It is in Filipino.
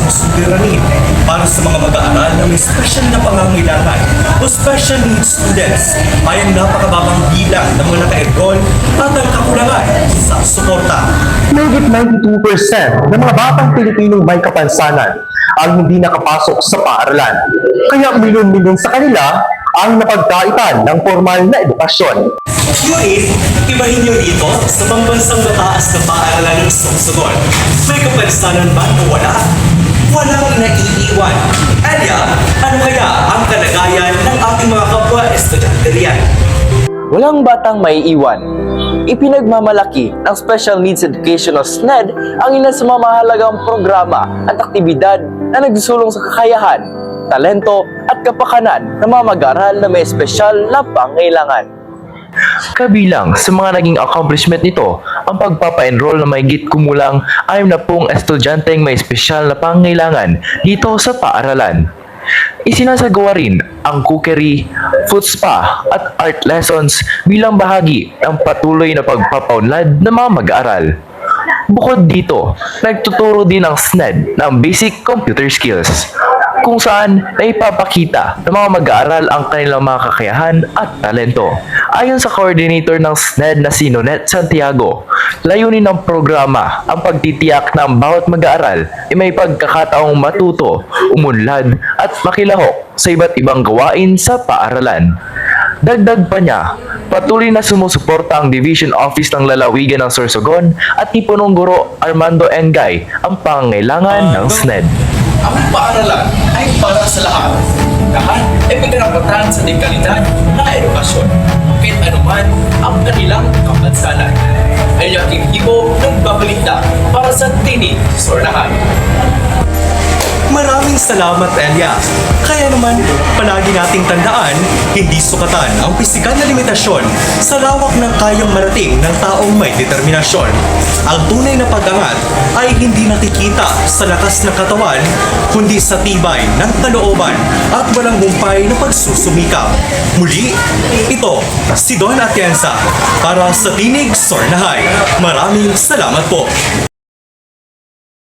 suliranin para sa mga mag-aaral na may special na pangangailangan o special needs students ay ang napakababang bilang ng mga naka-enroll at ang kakulangan sa suporta. Mahigit 92% ng mga batang Pilipinong may kapansanan ang hindi nakapasok sa paaralan. Kaya milyon-milyon sa kanila ang napagkaitan ng formal na edukasyon. Ngunit, ibahin niyo dito sa pambansang mataas na paaralan ng Sorsogon. May kapansanan ba na wala? Walang naiiwan. Elia, ano kaya ang kalagayan ng ating mga kapwa estudyante riyan? Walang batang may iwan. Ipinagmamalaki ng Special Needs Education o SNED ang ilan sa mga mahalagang programa at aktibidad na nagsusulong sa kakayahan, talento at kapakanan ng mga mag-aaral na may espesyal na pangailangan. Kabilang sa mga naging accomplishment nito ang pagpapa-enroll na mahigit kumulang 60 estudyanteng may espesyal na pangailangan dito sa paaralan. Isinasagawa rin ang cookery, food spa at art lessons bilang bahagi ng patuloy na pagpapaunlad ng mga mag-aaral. Bukod dito, nagtuturo din ang SNED ng basic computer skills, kung saan naipapakita ng mga mag-aaral ang kanilang mga kakayahan at talento. Ayon sa coordinator ng SNED na si Nonet Santiago, layunin ng programa ang pagtitiyak ng bawat mag-aaral ay may pagkakataong matuto, umunlad at makilahok sa iba't ibang gawain sa paaralan. Dagdag pa niya, patuloy na sumusuporta ang Division Office ng Lalawigan ng Sorsogon at ni Punong Guro Armando Engay ang pangangailangan ng SNED. Ang paaralan ay para sa lahat. Lahat ay may karapatan sa dekalidad na edukasyon. Kahit anuman ang kanilang kapansanan. Ay yaking ibo nagbabalita para sa tinig sornahan. Maraming salamat, Elia. Kaya naman, palagi nating tandaan, hindi sukatan ang pisikal na limitasyon sa lawak ng kayang marating ng taong may determinasyon. Ang tunay na pag-angat ay hindi nakikita sa lakas ng katawan, kundi sa tibay ng kalooban at walang humpay na pagsusumikap. Muli, ito si Don Atienza para sa Tinig Sornahay. Maraming salamat po.